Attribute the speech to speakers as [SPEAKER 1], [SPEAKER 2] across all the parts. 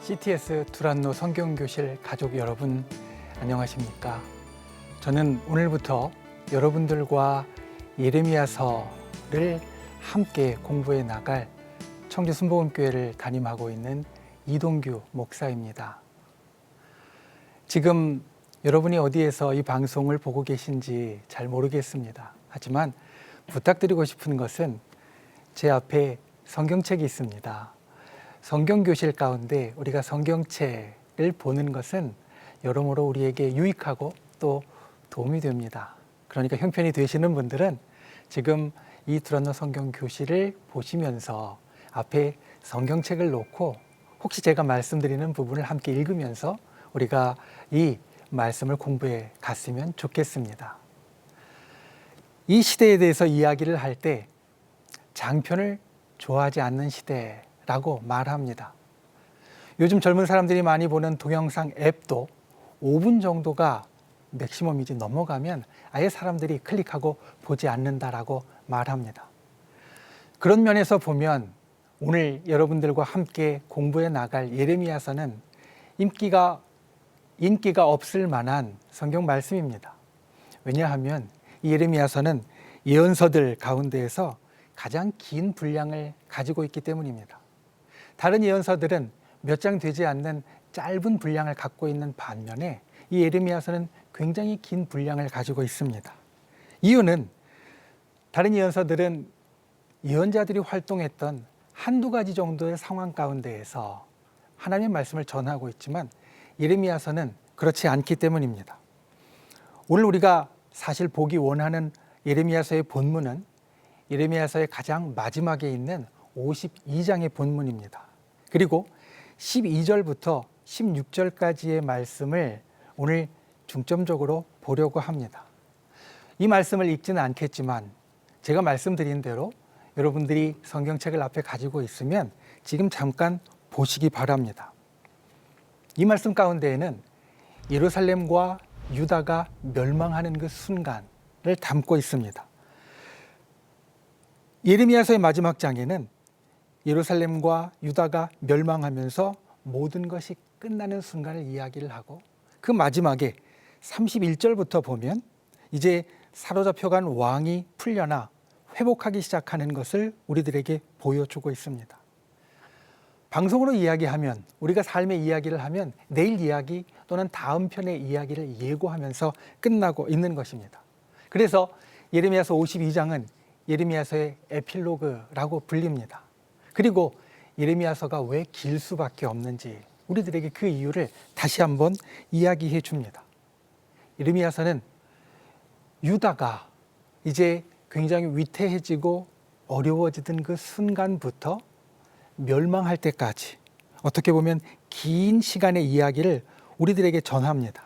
[SPEAKER 1] CTS 두란노 성경교실 가족 여러분, 안녕하십니까? 저는 오늘부터 여러분들과 예레미야서를 함께 공부해 나갈 청주 순복음교회를 담임하고 있는 이동규 목사입니다. 지금 여러분이 어디에서 이 방송을 보고 계신지 잘 모르겠습니다. 하지만 부탁드리고 싶은 것은 제 앞에 성경책이 있습니다. 성경교실 가운데 우리가 성경책을 보는 것은 여러모로 우리에게 유익하고 또 도움이 됩니다. 그러니까 형편이 되시는 분들은 지금 이 두란노 성경교실을 보시면서 앞에 성경책을 놓고 혹시 제가 말씀드리는 부분을 함께 읽으면서 우리가 이 말씀을 공부해 갔으면 좋겠습니다. 이 시대에 대해서 이야기를 할 때 장편을 좋아하지 않는 시대라고 말합니다. 요즘 젊은 사람들이 많이 보는 동영상 앱도 5분 정도가 맥시멈이지 넘어가면 아예 사람들이 클릭하고 보지 않는다라고 말합니다. 그런 면에서 보면 오늘 여러분들과 함께 공부해 나갈 예레미야서는 인기가 없을 만한 성경 말씀입니다. 왜냐하면 이 예레미야서는 예언서들 가운데에서 가장 긴 분량을 가지고 있기 때문입니다. 다른 예언서들은 몇 장 되지 않는 짧은 분량을 갖고 있는 반면에 이 예레미야서는 굉장히 긴 분량을 가지고 있습니다. 이유는 다른 예언서들은 예언자들이 활동했던 한두 가지 정도의 상황 가운데에서 하나님의 말씀을 전하고 있지만 예레미야서는 그렇지 않기 때문입니다. 오늘 우리가 사실 보기 원하는 예레미야서의 본문은 예레미야서의 가장 마지막에 있는 52장의 본문입니다. 그리고 12절부터 16절까지의 말씀을 오늘 중점적으로 보려고 합니다. 이 말씀을 읽지는 않겠지만 제가 말씀드린 대로 여러분들이 성경책을 앞에 가지고 있으면 지금 잠깐 보시기 바랍니다. 이 말씀 가운데에는 예루살렘과 유다가 멸망하는 그 순간을 담고 있습니다. 예레미야서의 마지막 장에는 예루살렘과 유다가 멸망하면서 모든 것이 끝나는 순간을 이야기를 하고 그 마지막에 31절부터 보면 이제 사로잡혀간 왕이 풀려나 회복하기 시작하는 것을 우리들에게 보여주고 있습니다. 방송으로 이야기하면 우리가 삶의 이야기를 하면 내일 이야기 또는 다음 편의 이야기를 예고하면서 끝나고 있는 것입니다. 그래서 예레미야서 52장은 예레미야서의 에필로그라고 불립니다. 그리고 예레미야서가 왜 길 수밖에 없는지 우리들에게 그 이유를 다시 한번 이야기해 줍니다. 예레미야서는 유다가 이제 굉장히 위태해지고 어려워지던 그 순간부터 멸망할 때까지 어떻게 보면 긴 시간의 이야기를 우리들에게 전합니다.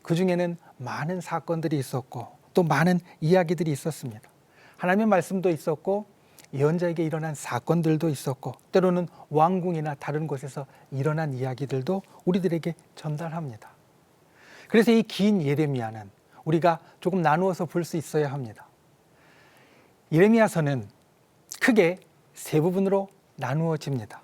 [SPEAKER 1] 그 중에는 많은 사건들이 있었고 또 많은 이야기들이 있었습니다. 하나님의 말씀도 있었고 예언자에게 일어난 사건들도 있었고 때로는 왕궁이나 다른 곳에서 일어난 이야기들도 우리들에게 전달합니다. 그래서 이 긴 예레미야는 우리가 조금 나누어서 볼 수 있어야 합니다. 예레미야서는 크게 세 부분으로 나누어집니다.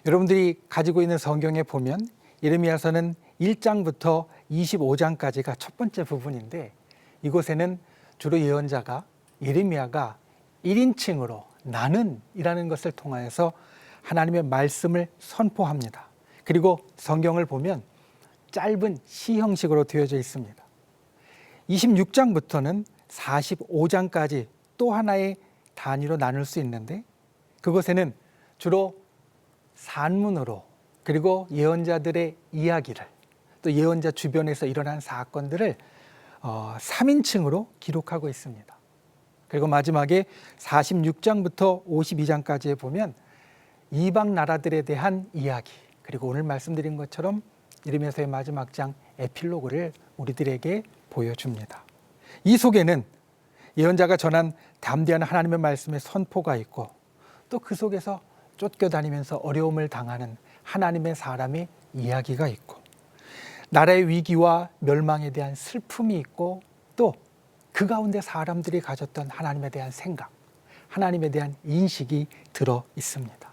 [SPEAKER 1] 여러분들이 가지고 있는 성경에 보면 예레미야서는 1장부터 25장까지가 첫 번째 부분인데 이곳에는 주로 예레미야가 1인칭으로 나는 이라는 것을 통하여서 하나님의 말씀을 선포합니다. 그리고 성경을 보면 짧은 시 형식으로 되어져 있습니다. 26장부터는 45장까지 또 하나의 단위로 나눌 수 있는데 그곳에는 주로 산문으로 그리고 예언자들의 이야기를 또 예언자 주변에서 일어난 사건들을 3인칭으로 기록하고 있습니다. 그리고 마지막에 46장부터 52장까지에 보면 이방 나라들에 대한 이야기 그리고 오늘 말씀드린 것처럼 예레미야서의 마지막 장 에필로그를 우리들에게 보여줍니다. 이 속에는 예언자가 전한 담대한 하나님의 말씀의 선포가 있고 또 그 속에서 쫓겨다니면서 어려움을 당하는 하나님의 사람의 이야기가 있고 나라의 위기와 멸망에 대한 슬픔이 있고 또 그 가운데 사람들이 가졌던 하나님에 대한 생각, 하나님에 대한 인식이 들어 있습니다.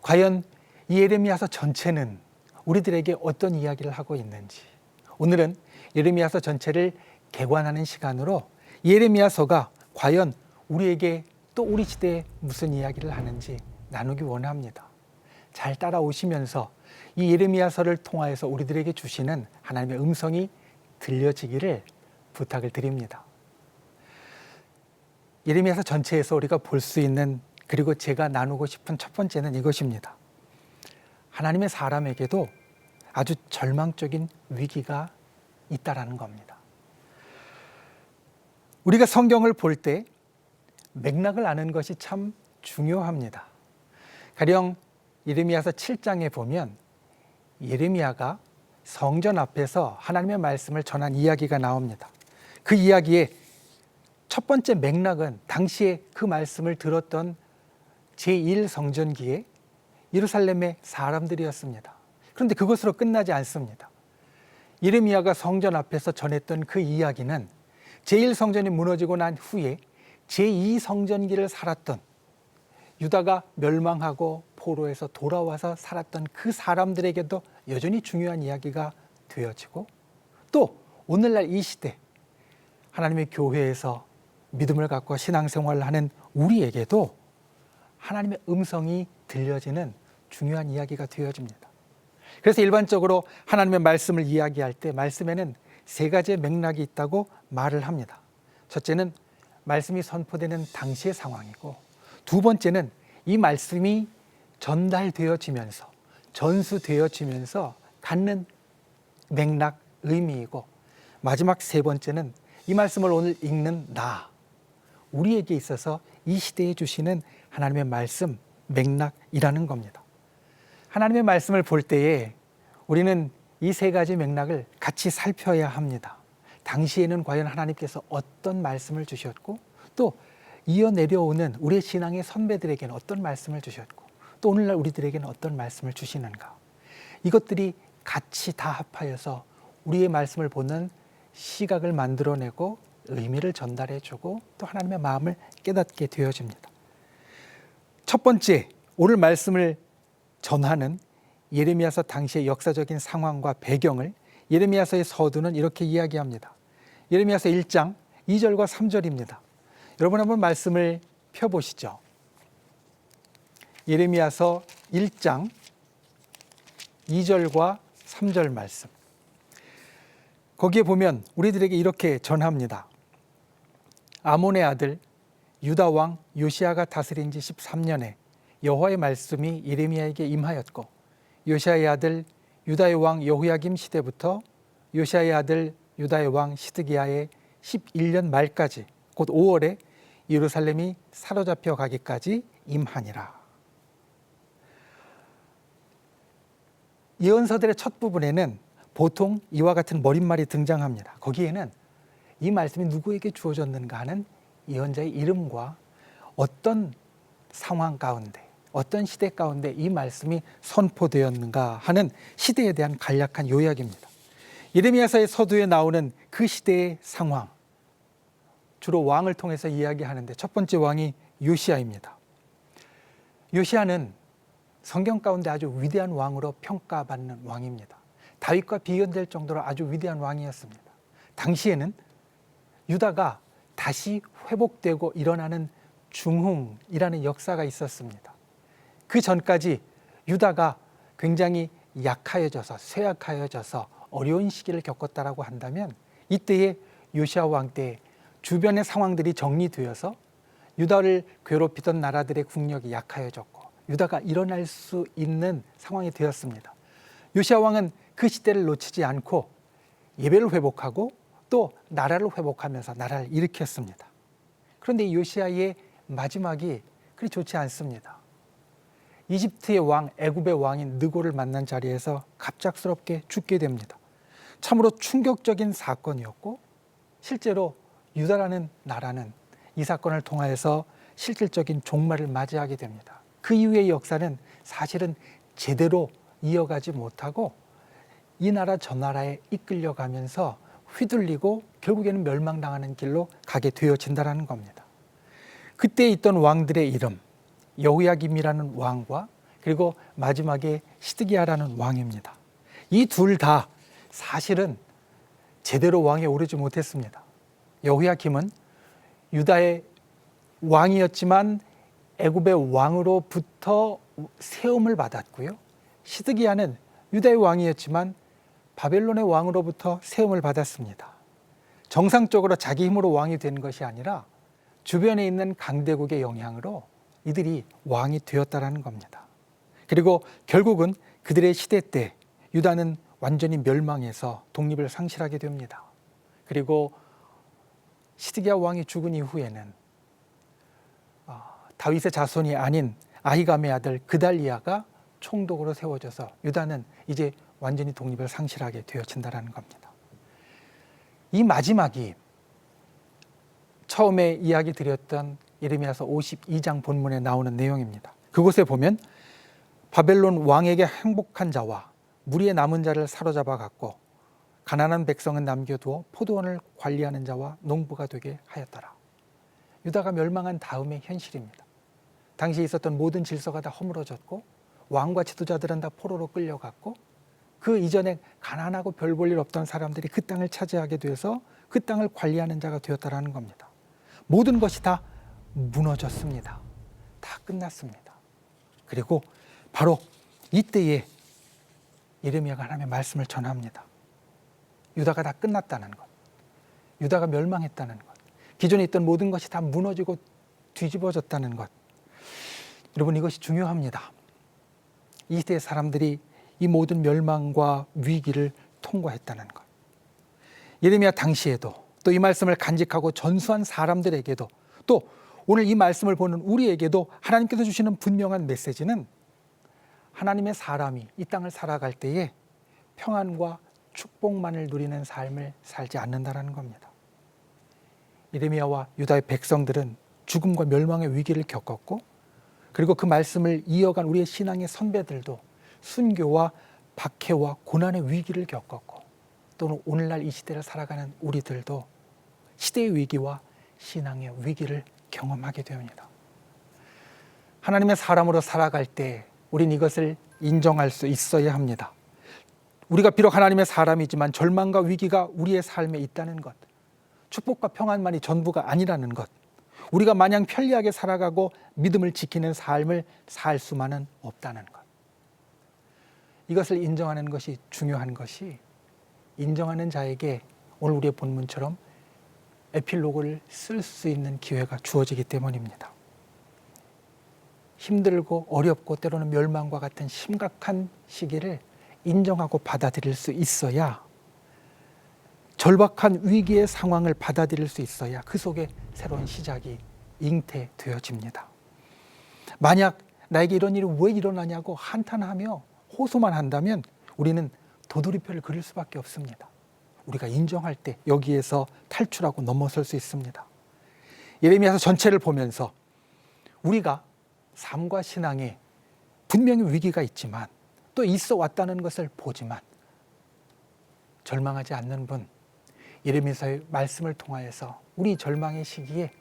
[SPEAKER 1] 과연 이 예레미야서 전체는 우리들에게 어떤 이야기를 하고 있는지, 오늘은 예레미야서 전체를 개관하는 시간으로 예레미야서가 과연 우리에게 또 우리 시대에 무슨 이야기를 하는지 나누기 원합니다. 잘 따라오시면서 이 예레미야서를 통하여서 우리들에게 주시는 하나님의 음성이 들려지기를 부탁을 드립니다. 예레미야서 전체에서 우리가 볼 수 있는, 그리고 제가 나누고 싶은 첫 번째는 이것입니다. 하나님의 사람에게도 아주 절망적인 위기가 있다라는 겁니다. 우리가 성경을 볼 때 맥락을 아는 것이 참 중요합니다. 가령 예레미야서 7장에 보면 예레미야가 성전 앞에서 하나님의 말씀을 전한 이야기가 나옵니다. 그 이야기의 첫 번째 맥락은 당시에 그 말씀을 들었던 제1성전기에 예루살렘의 사람들이었습니다. 그런데 그것으로 끝나지 않습니다. 예레미야가 성전 앞에서 전했던 그 이야기는 제1성전이 무너지고 난 후에 제2성전기를 살았던, 유다가 멸망하고 포로에서 돌아와서 살았던 그 사람들에게도 여전히 중요한 이야기가 되어지고, 또 오늘날 이 시대 하나님의 교회에서 믿음을 갖고 신앙생활을 하는 우리에게도 하나님의 음성이 들려지는 중요한 이야기가 되어집니다. 그래서 일반적으로 하나님의 말씀을 이야기할 때 말씀에는 세 가지의 맥락이 있다고 말을 합니다. 첫째는 말씀이 선포되는 당시의 상황이고, 두 번째는 이 말씀이 전달되어지면서 전수되어지면서 갖는 맥락, 의미이고, 마지막 세 번째는 이 말씀을 오늘 읽는 나, 우리에게 있어서 이 시대에 주시는 하나님의 말씀, 맥락이라는 겁니다. 하나님의 말씀을 볼 때에 우리는 이 세 가지 맥락을 같이 살펴야 합니다. 당시에는 과연 하나님께서 어떤 말씀을 주셨고, 또 이어 내려오는 우리의 신앙의 선배들에게는 어떤 말씀을 주셨고, 또 오늘날 우리들에게는 어떤 말씀을 주시는가, 이것들이 같이 다 합하여서 우리의 말씀을 보는 시각을 만들어내고 의미를 전달해주고 또 하나님의 마음을 깨닫게 되어집니다. 첫 번째, 오늘 말씀을 전하는 예레미야서 당시의 역사적인 상황과 배경을 예레미야서의 서두는 이렇게 이야기합니다. 예레미야서 1장 2절과 3절입니다. 여러분 한번 말씀을 펴보시죠. 예레미야서 1장 2절과 3절 말씀. 거기에 보면 우리들에게 이렇게 전합니다. 아몬의 아들 유다 왕 요시야가 다스린 지 13년에 여호와의 말씀이 예레미야에게 임하였고, 요시야의 아들 유다의 왕 여호야김 시대부터 요시야의 아들 유다의 왕 시드기야의 11년 말까지, 곧 5월에 예루살렘이 사로잡혀 가기까지 임하니라. 예언서들의 첫 부분에는 보통 이와 같은 머릿말이 등장합니다. 거기에는 이 말씀이 누구에게 주어졌는가 하는 예언자의 이름과 어떤 상황 가운데, 어떤 시대 가운데 이 말씀이 선포되었는가 하는 시대에 대한 간략한 요약입니다. 예레미야서의 서두에 나오는 그 시대의 상황, 주로 왕을 통해서 이야기하는데 첫 번째 왕이 요시야입니다. 요시야는 성경 가운데 아주 위대한 왕으로 평가받는 왕입니다. 다윗과 비견될 정도로 아주 위대한 왕이었습니다. 당시에는 유다가 다시 회복되고 일어나는 중흥이라는 역사가 있었습니다. 그 전까지 유다가 굉장히 약하여져서 쇠약하여져서 어려운 시기를 겪었다라고 한다면, 이때의 요시야 왕 때 주변의 상황들이 정리되어서 유다를 괴롭히던 나라들의 국력이 약하여졌고 유다가 일어날 수 있는 상황이 되었습니다. 요시야 왕은 그 시대를 놓치지 않고 예배를 회복하고 또 나라를 회복하면서 나라를 일으켰습니다. 그런데 요시야의 마지막이 그리 좋지 않습니다. 이집트의 왕, 애굽의 왕인 느고를 만난 자리에서 갑작스럽게 죽게 됩니다. 참으로 충격적인 사건이었고, 실제로 유다라는 나라는 이 사건을 통하여서 실질적인 종말을 맞이하게 됩니다. 그 이후의 역사는 사실은 제대로 이어가지 못하고 이 나라 저 나라에 이끌려가면서 휘둘리고 결국에는 멸망당하는 길로 가게 되어진다는 겁니다. 그때 있던 왕들의 이름, 여호야김이라는 왕과 그리고 마지막에 시드기야라는 왕입니다. 이 둘 다 사실은 제대로 왕에 오르지 못했습니다. 여호야김은 유다의 왕이었지만 애굽의 왕으로부터 세움을 받았고요. 시드기야는 유다의 왕이었지만 바벨론의 왕으로부터 세움을 받았습니다. 정상적으로 자기 힘으로 왕이 된 것이 아니라 주변에 있는 강대국의 영향으로 이들이 왕이 되었다라는 겁니다. 그리고 결국은 그들의 시대 때 유다는 완전히 멸망해서 독립을 상실하게 됩니다. 그리고 시드기야 왕이 죽은 이후에는 다윗의 자손이 아닌 아히감의 아들 그달리야가 총독으로 세워져서 유다는 이제 완전히 독립을 상실하게 되어진다는 겁니다. 이 마지막이 처음에 이야기 드렸던 예레미야서 52장 본문에 나오는 내용입니다. 그곳에 보면 바벨론 왕에게 행복한 자와 무리의 남은 자를 사로잡아 갔고 가난한 백성은 남겨두어 포도원을 관리하는 자와 농부가 되게 하였더라. 유다가 멸망한 다음의 현실입니다. 당시에 있었던 모든 질서가 다 허물어졌고 왕과 지도자들은 다 포로로 끌려갔고 그 이전에 가난하고 별 볼 일 없던 사람들이 그 땅을 차지하게 되어서 그 땅을 관리하는 자가 되었다라는 겁니다. 모든 것이 다 무너졌습니다. 다 끝났습니다. 그리고 바로 이때에 예레미야가 하나님의 말씀을 전합니다. 유다가 다 끝났다는 것, 유다가 멸망했다는 것, 기존에 있던 모든 것이 다 무너지고 뒤집어졌다는 것. 여러분, 이것이 중요합니다. 이 시대의 사람들이 이 모든 멸망과 위기를 통과했다는 것. 예레미야 당시에도 또 이 말씀을 간직하고 전수한 사람들에게도 또 오늘 이 말씀을 보는 우리에게도 하나님께서 주시는 분명한 메시지는 하나님의 사람이 이 땅을 살아갈 때에 평안과 축복만을 누리는 삶을 살지 않는다라는 겁니다. 예레미야와 유다의 백성들은 죽음과 멸망의 위기를 겪었고 그리고 그 말씀을 이어간 우리의 신앙의 선배들도 순교와 박해와 고난의 위기를 겪었고 또는 오늘날 이 시대를 살아가는 우리들도 시대의 위기와 신앙의 위기를 경험하게 됩니다. 하나님의 사람으로 살아갈 때 우린 이것을 인정할 수 있어야 합니다. 우리가 비록 하나님의 사람이지만 절망과 위기가 우리의 삶에 있다는 것, 축복과 평안만이 전부가 아니라는 것, 우리가 마냥 편리하게 살아가고 믿음을 지키는 삶을 살 수만은 없다는 것. 이것을 인정하는 것이 중요한 것이 인정하는 자에게 오늘 우리의 본문처럼 에필로그를 쓸 수 있는 기회가 주어지기 때문입니다. 힘들고 어렵고 때로는 멸망과 같은 심각한 시기를 인정하고 받아들일 수 있어야 절박한 위기의 상황을 받아들일 수 있어야 그 속에 새로운 시작이 잉태되어집니다. 만약 나에게 이런 일이 왜 일어나냐고 한탄하며 호소만 한다면 우리는 도돌이표를 그릴 수밖에 없습니다. 우리가 인정할 때 여기에서 탈출하고 넘어설 수 있습니다. 예레미야서 전체를 보면서 우리가 삶과 신앙에 분명히 위기가 있지만 또 있어 왔다는 것을 보지만 절망하지 않는 분, 예레미야서의 말씀을 통하여서 우리 절망의 시기에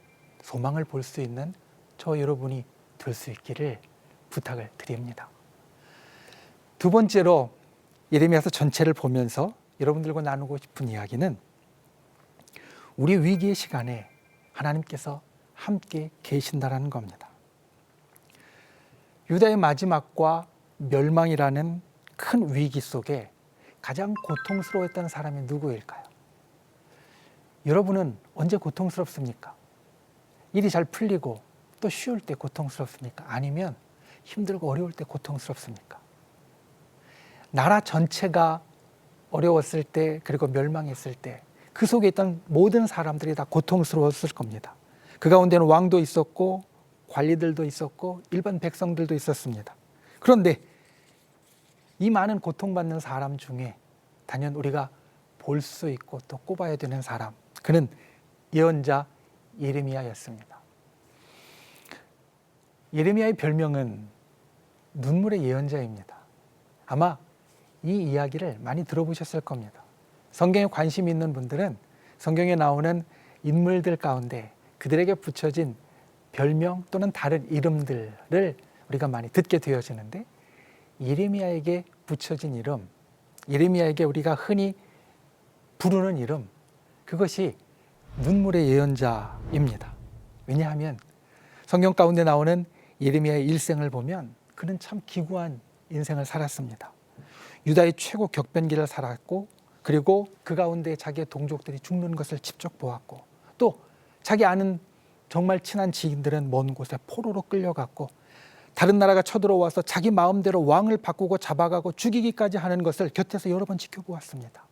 [SPEAKER 1] 소망을 볼 수 있는 저 여러분이 될 수 있기를 부탁을 드립니다. 두 번째로 예레미야서 전체를 보면서 여러분들과 나누고 싶은 이야기는 우리 위기의 시간에 하나님께서 함께 계신다라는 겁니다. 유다의 마지막과 멸망이라는 큰 위기 속에 가장 고통스러웠던 사람이 누구일까요? 여러분은 언제 고통스럽습니까? 일이 잘 풀리고 또 쉬울 때 고통스럽습니까? 아니면 힘들고 어려울 때 고통스럽습니까? 나라 전체가 어려웠을 때 그리고 멸망했을 때 그 속에 있던 모든 사람들이 다 고통스러웠을 겁니다. 그 가운데는 왕도 있었고 관리들도 있었고 일반 백성들도 있었습니다. 그런데 이 많은 고통받는 사람 중에 단연 우리가 볼 수 있고 또 꼽아야 되는 사람, 그는 예언자 예레미야였습니다. 예레미야의 별명은 눈물의 예언자입니다. 아마 이 이야기를 많이 들어보셨을 겁니다. 성경에 관심이 있는 분들은 성경에 나오는 인물들 가운데 그들에게 붙여진 별명 또는 다른 이름들을 우리가 많이 듣게 되어지는데 예레미야에게 붙여진 이름, 예레미야에게 우리가 흔히 부르는 이름, 그것이 눈물의 예언자입니다. 왜냐하면 성경 가운데 나오는 예레미야의 일생을 보면 그는 참 기구한 인생을 살았습니다. 유다의 최고 격변기를 살았고, 그리고 그 가운데 자기의 동족들이 죽는 것을 직접 보았고, 또 자기 아는 정말 친한 지인들은 먼 곳에 포로로 끌려갔고, 다른 나라가 쳐들어와서 자기 마음대로 왕을 바꾸고 잡아가고 죽이기까지 하는 것을 곁에서 여러 번 지켜보았습니다.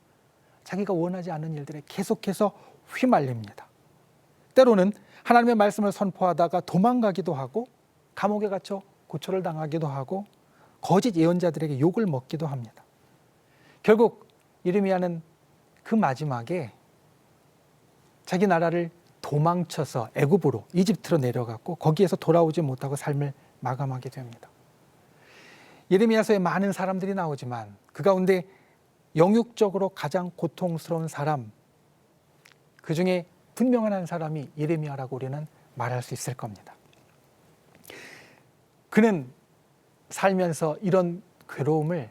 [SPEAKER 1] 자기가 원하지 않는 일들에 계속해서 휘말립니다. 때로는 하나님의 말씀을 선포하다가 도망가기도 하고, 감옥에 갇혀 고초를 당하기도 하고, 거짓 예언자들에게 욕을 먹기도 합니다. 결국 예레미야는 그 마지막에 자기 나라를 도망쳐서 애굽으로, 이집트로 내려갔고, 거기에서 돌아오지 못하고 삶을 마감하게 됩니다. 예레미야서에 많은 사람들이 나오지만 그 가운데 영육적으로 가장 고통스러운 사람, 그 중에 분명한 한 사람이 예레미야라고 우리는 말할 수 있을 겁니다. 그는 살면서 이런 괴로움을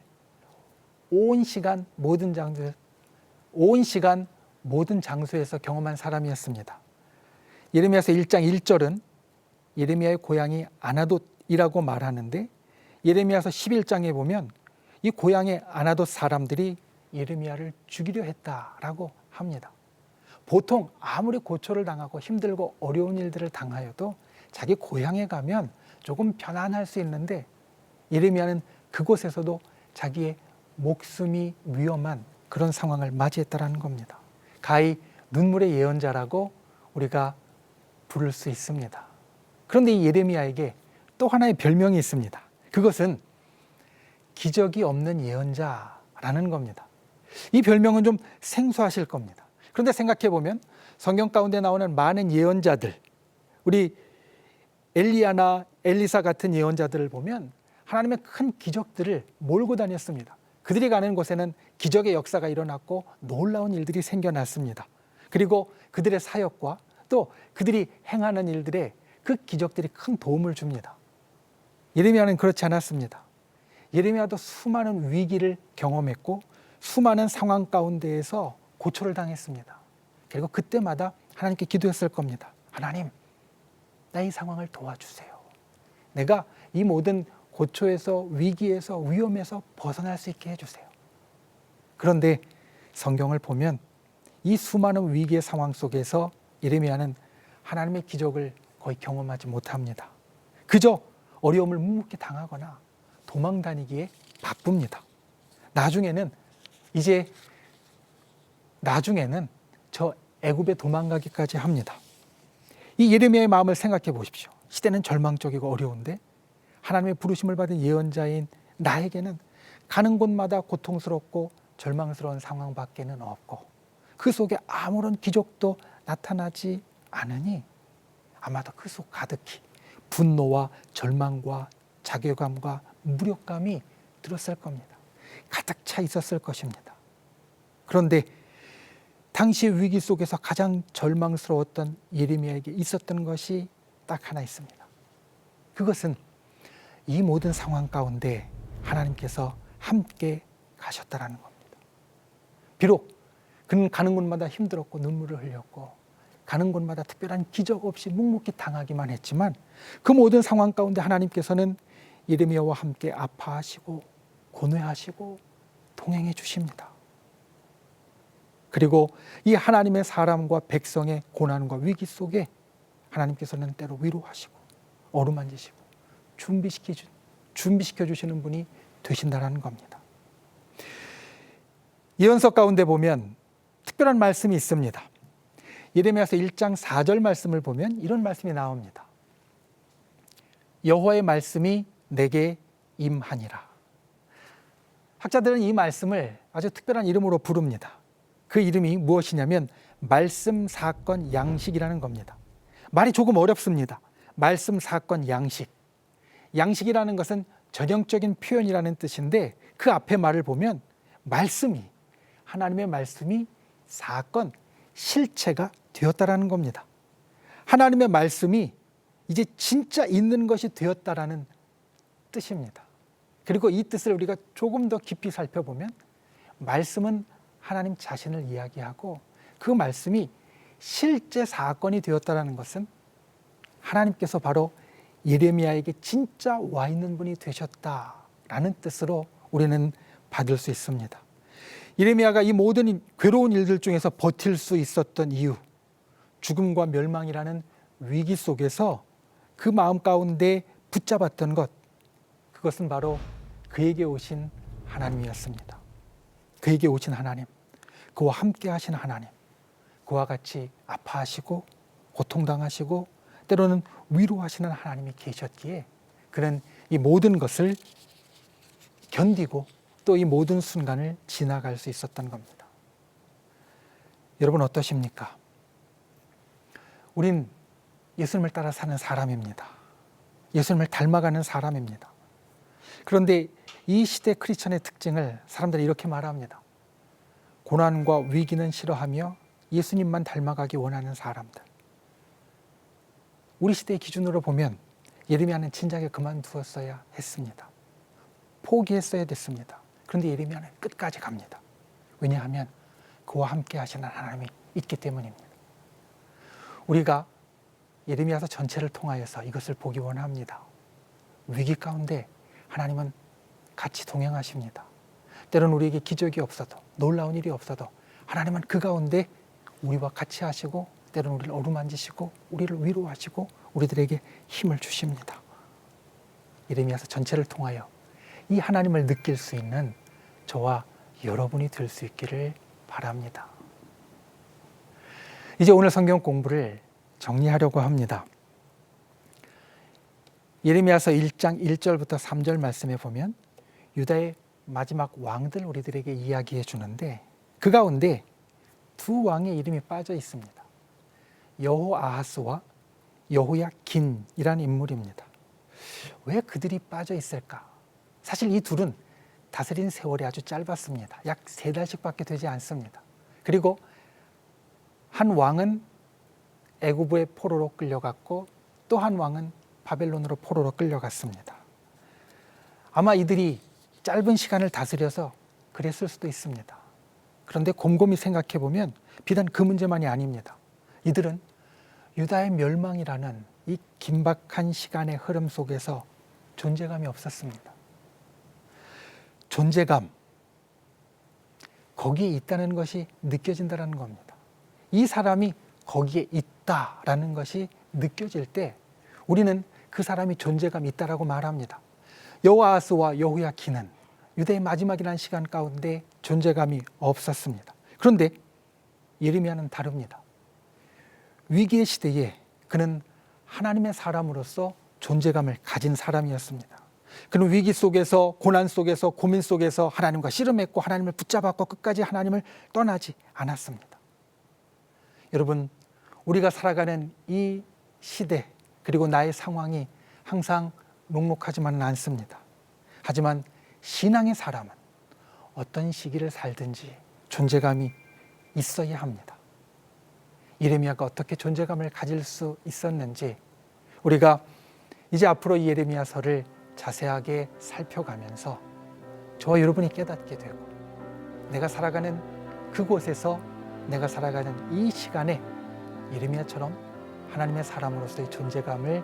[SPEAKER 1] 온 시간 모든 장소에서 경험한 사람이었습니다. 예레미야서 1장 1절은 예레미야의 고향이 아나돗이라고 말하는데, 예레미야서 11장에 보면 이 고향의 아나돗 사람들이 예레미야를 죽이려 했다라고 합니다. 보통 아무리 고초를 당하고 힘들고 어려운 일들을 당하여도 자기 고향에 가면 조금 편안할 수 있는데, 예레미야는 그곳에서도 자기의 목숨이 위험한 그런 상황을 맞이했다라는 겁니다. 가히 눈물의 예언자라고 우리가 부를 수 있습니다. 그런데 이 예레미야에게 또 하나의 별명이 있습니다. 그것은 기적이 없는 예언자라는 겁니다. 이 별명은 좀 생소하실 겁니다. 그런데 생각해 보면 성경 가운데 나오는 많은 예언자들, 우리 엘리야나 엘리사 같은 예언자들을 보면 하나님의 큰 기적들을 몰고 다녔습니다. 그들이 가는 곳에는 기적의 역사가 일어났고 놀라운 일들이 생겨났습니다. 그리고 그들의 사역과 또 그들이 행하는 일들에 그 기적들이 큰 도움을 줍니다. 예레미야는 그렇지 않았습니다. 예레미야도 수많은 위기를 경험했고 수많은 상황 가운데에서 고초를 당했습니다. 그리고 그때마다 하나님께 기도했을 겁니다. 하나님, 나 이 상황을 도와주세요. 내가 이 모든 고초에서, 위기에서, 위험에서 벗어날 수 있게 해주세요. 그런데 성경을 보면 이 수많은 위기의 상황 속에서 예레미야는 하나님의 기적을 거의 경험하지 못합니다. 그저 어려움을 묵묵히 당하거나 도망 다니기에 바쁩니다. 나중에는 저 애굽에 도망가기까지 합니다. 이 예레미야의 마음을 생각해 보십시오. 시대는 절망적이고 어려운데 하나님의 부르심을 받은 예언자인 나에게는 가는 곳마다 고통스럽고 절망스러운 상황밖에는 없고 그 속에 아무런 기적도 나타나지 않으니 아마도 그 속 가득히 분노와 절망과 자괴감과 무력감이 들었을 겁니다. 가득 차 있었을 것입니다. 그런데 당시의 위기 속에서 가장 절망스러웠던 예레미야에게 있었던 것이 딱 하나 있습니다. 그것은 이 모든 상황 가운데 하나님께서 함께 가셨다라는 겁니다. 비록 그는 가는 곳마다 힘들었고 눈물을 흘렸고 가는 곳마다 특별한 기적 없이 묵묵히 당하기만 했지만 그 모든 상황 가운데 하나님께서는 예레미야와 함께 아파하시고 고뇌하시고 동행해 주십니다. 그리고 이 하나님의 사람과 백성의 고난과 위기 속에 하나님께서는 때로 위로하시고 어루만지시고 준비시켜 주시는 분이 되신다는 겁니다. 예언서 가운데 보면 특별한 말씀이 있습니다. 예레미야서 1장 4절 말씀을 보면 이런 말씀이 나옵니다. 여호와의 말씀이 내게 임하니라. 학자들은 이 말씀을 아주 특별한 이름으로 부릅니다. 그 이름이 무엇이냐면 말씀, 사건, 양식이라는 겁니다. 말이 조금 어렵습니다. 말씀, 사건, 양식. 양식이라는 것은 전형적인 표현이라는 뜻인데 그 앞에 말을 보면 하나님의 말씀이 사건, 실체가 되었다라는 겁니다. 하나님의 말씀이 이제 진짜 있는 것이 되었다라는 뜻입니다. 그리고 이 뜻을 우리가 조금 더 깊이 살펴보면 말씀은 하나님 자신을 이야기하고 그 말씀이 실제 사건이 되었다는 것은 하나님께서 바로 예레미야에게 진짜 와 있는 분이 되셨다라는 뜻으로 우리는 받을 수 있습니다. 예레미야가 이 모든 괴로운 일들 중에서 버틸 수 있었던 이유, 죽음과 멸망이라는 위기 속에서 그 마음 가운데 붙잡았던 것, 그것은 바로 그에게 오신 하나님이었습니다. 그에게 오신 하나님, 그와 함께 하신 하나님, 그와 같이 아파하시고 고통당하시고 때로는 위로하시는 하나님이 계셨기에 그는 이 모든 것을 견디고 또 이 모든 순간을 지나갈 수 있었던 겁니다. 여러분 어떠십니까? 우린 예수님을 따라 사는 사람입니다. 예수님을 닮아가는 사람입니다. 그런데 이 시대 크리스천의 특징을 사람들이 이렇게 말합니다. 고난과 위기는 싫어하며 예수님만 닮아가기 원하는 사람들. 우리 시대의 기준으로 보면 예레미야는 진작에 그만두었어야 했습니다. 포기했어야 됐습니다. 그런데 예레미야는 끝까지 갑니다. 왜냐하면 그와 함께 하시는 하나님이 있기 때문입니다. 우리가 예레미야서 전체를 통하여서 이것을 보기 원합니다. 위기 가운데 하나님은 같이 동행하십니다. 때로는 우리에게 기적이 없어도 놀라운 일이 없어도 하나님은 그 가운데 우리와 같이 하시고 때로는 우리를 어루만지시고 우리를 위로하시고 우리들에게 힘을 주십니다. 예레미야서 전체를 통하여 이 하나님을 느낄 수 있는 저와 여러분이 될 수 있기를 바랍니다. 이제 오늘 성경 공부를 정리하려고 합니다. 예레미야서 1장 1절부터 3절 말씀에 보면 유다의 마지막 왕들 우리들에게 이야기해 주는데 그 가운데 두 왕의 이름이 빠져 있습니다. 여호아하스와 여호야긴이라는 인물입니다. 왜 그들이 빠져 있을까? 사실 이 둘은 다스린 세월이 아주 짧았습니다. 약 3달씩밖에 되지 않습니다. 그리고 한 왕은 애굽의 포로로 끌려갔고 또 한 왕은 바벨론으로 포로로 끌려갔습니다. 아마 이들이 짧은 시간을 다스려서 그랬을 수도 있습니다. 그런데 곰곰이 생각해 보면 비단 그 문제만이 아닙니다. 이들은 유다의 멸망이라는 이 긴박한 시간의 흐름 속에서 존재감이 없었습니다. 존재감, 거기에 있다는 것이 느껴진다는 겁니다. 이 사람이 거기에 있다라는 것이 느껴질 때 우리는 그 사람이 존재감이 있다라고 말합니다. 여호아하스와 여호야긴은 유대의 마지막이라는 시간 가운데 존재감이 없었습니다. 그런데 예레미야는 다릅니다. 위기의 시대에 그는 하나님의 사람으로서 존재감을 가진 사람이었습니다. 그는 위기 속에서 고난 속에서 고민 속에서 하나님과 씨름했고 하나님을 붙잡았고 끝까지 하나님을 떠나지 않았습니다. 여러분, 우리가 살아가는 이 시대 그리고 나의 상황이 항상 녹록하지만은 않습니다. 하지만 신앙의 사람은 어떤 시기를 살든지 존재감이 있어야 합니다. 예레미야가 어떻게 존재감을 가질 수 있었는지 우리가 이제 앞으로 이 예레미야서를 자세하게 살펴가면서 저와 여러분이 깨닫게 되고 내가 살아가는 그곳에서 내가 살아가는 이 시간에 예레미야처럼 하나님의 사람으로서의 존재감을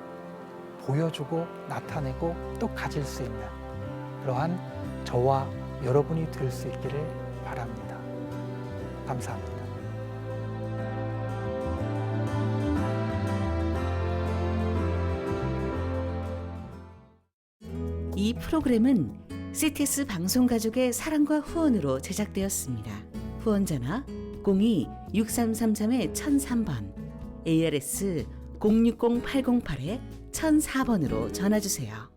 [SPEAKER 1] 보여주고 나타내고 또 가질 수 있는 그러한 저와 여러분이 될 수 있기를 바랍니다. 감사합니다.
[SPEAKER 2] 이 프로그램은 CTS 방송가족의 사랑과 후원으로 제작되었습니다. 후원전화 02-6333-1003번, ARS 060-808-1004번으로 전화주세요.